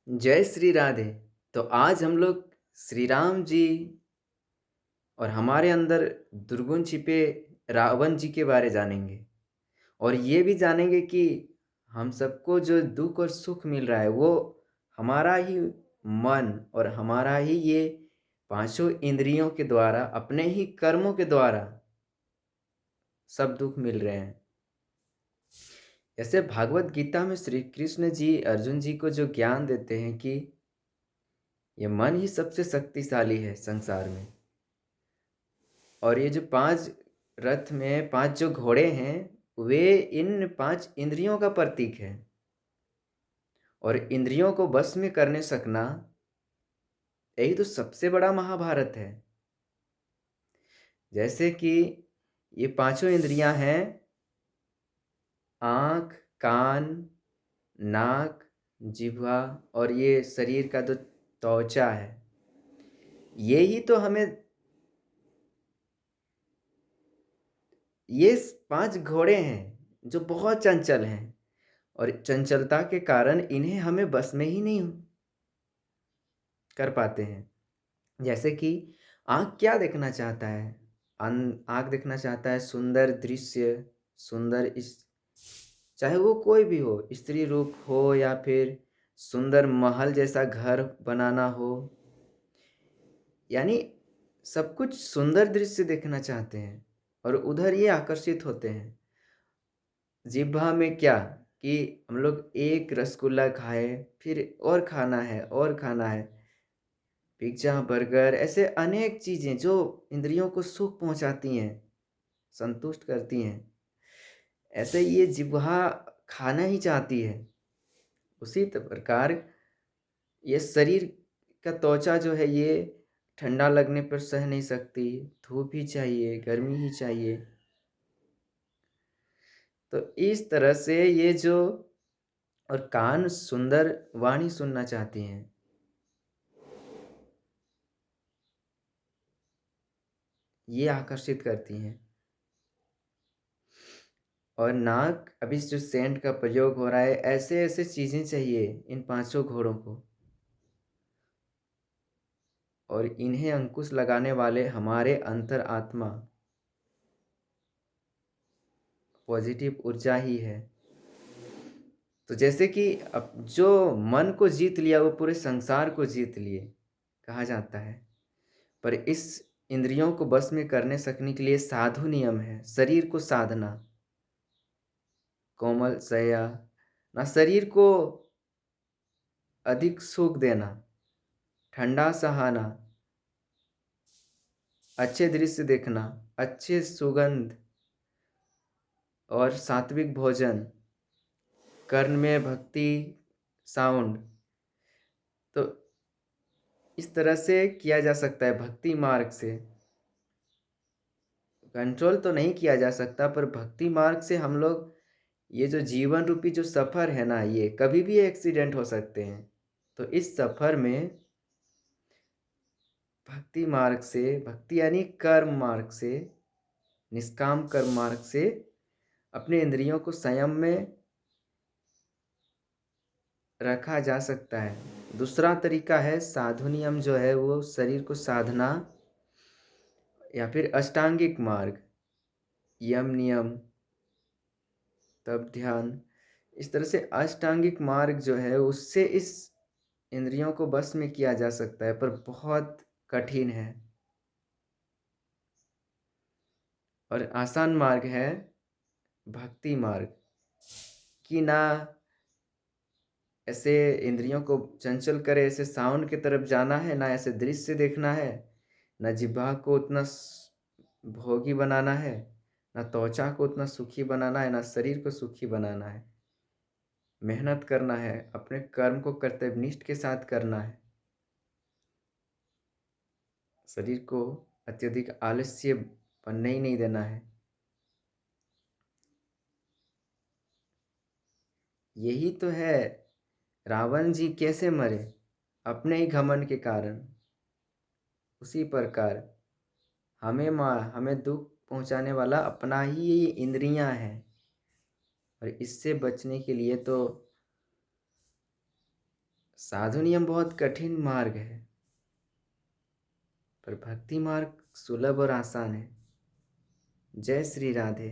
जय श्री राधे। तो आज हम लोग श्री राम जी और हमारे अंदर दुर्गुण छिपे रावण जी के बारे जानेंगे और ये भी जानेंगे कि हम सबको जो दुख और सुख मिल रहा है वो हमारा ही मन और हमारा ही ये पांचों इंद्रियों के द्वारा अपने ही कर्मों के द्वारा सब दुख मिल रहे हैं। जैसे भागवत गीता में श्री कृष्ण जी अर्जुन जी को जो ज्ञान देते हैं कि ये मन ही सबसे शक्तिशाली है संसार में। और ये जो 5 रथ में 5 जो घोड़े हैं, वे इन 5 इंद्रियों का प्रतीक है। और इंद्रियों को बस में करने सकना, यही तो सबसे बड़ा महाभारत है। जैसे कि ये पांचों इंद्रियां हैं आँख, कान, नाक, जिह्वा और ये शरीर का जो त्वचा है। ये ही तो हमें ये 5 घोड़े हैं जो बहुत चंचल हैं और चंचलता के कारण इन्हें हमें बस में ही नहीं कर पाते हैं। जैसे कि आँख क्या देखना चाहता है? आँख देखना चाहता है सुंदर दृश्य, सुंदर इस चाहे वो कोई भी हो, स्त्री रूप हो या फिर सुंदर महल जैसा घर बनाना हो, यानी सब कुछ सुंदर दृश्य देखना चाहते हैं और उधर ये आकर्षित होते हैं। जिह्वा में क्या कि हम लोग एक रसगुल्ला खाए, फिर और खाना है और खाना है। पिज़्ज़ा, बर्गर ऐसे अनेक चीज़ें जो इंद्रियों को सुख पहुँचाती हैं, संतुष्ट करती हैं। ऐसे ये जिह्वा खाना ही चाहती है। उसी प्रकार ये शरीर का त्वचा जो है ये ठंडा लगने पर सह नहीं सकती, धूप ही चाहिए, गर्मी ही चाहिए। तो इस तरह से ये जो और कान सुंदर वाणी सुनना चाहती हैं। ये आकर्षित करती हैं। और नाक अभी जो सेंट का प्रयोग हो रहा है, ऐसे-ऐसे चीज़ें चाहिए इन पाँचों घोड़ों को। और इन्हें अंकुश लगाने वाले हमारे अंतरात्मा, पॉजिटिव ऊर्जा ही है। तो जैसे कि अब जो मन को जीत लिया वो पूरे संसार को जीत लिए, कहा जाता है। पर इस इंद्रियों को बस में करने सकने के लिए साधु नियम है। शरीर को साधना, कोमल शय्या, ना शरीर को अधिक सुख देना, ठंडा सहाना, अच्छे दृश्य देखना, अच्छे सुगंध और सात्विक भोजन, कर्ण में भक्ति साउंड। तो इस तरह से किया जा सकता है भक्ति मार्ग से। कंट्रोल तो नहीं किया जा सकता पर भक्ति मार्ग से हम लोग ये जो जीवन रूपी जो सफ़र है ना, ये कभी भी एक्सीडेंट हो सकते हैं। तो इस सफ़र में भक्ति मार्ग से, भक्ति यानी कर्म मार्ग से, निष्काम कर्म मार्ग से अपने इंद्रियों को संयम में रखा जा सकता है। दूसरा तरीका है साधु नियम, जो है वो शरीर को साधना या फिर अष्टांगिक मार्ग, यम नियम, तप ध्यान। इस तरह से अष्टांगिक मार्ग जो है उससे इस इंद्रियों को बस में किया जा सकता है, पर बहुत कठिन है। और आसान मार्ग है भक्ति मार्ग, कि ना ऐसे इंद्रियों को चंचल करे, ऐसे साउंड की तरफ जाना है, ना ऐसे दृश्य देखना है, ना जिह्वा को उतना भोगी बनाना है, ना त्वचा को उतना सुखी बनाना है, ना शरीर को सुखी बनाना है। मेहनत करना है, अपने कर्म को कर्तव्यनिष्ठ के साथ करना है। शरीर को अत्यधिक आलस्य बनने ही नहीं देना है। यही तो है, रावण जी कैसे मरे? अपने ही घमंड के कारण। उसी प्रकार हमें दुख पहुंचाने वाला अपना ही ये इंद्रियां हैं। और इससे बचने के लिए तो साधु नियम बहुत कठिन मार्ग है, पर भक्ति मार्ग सुलभ और आसान है। जय श्री राधे।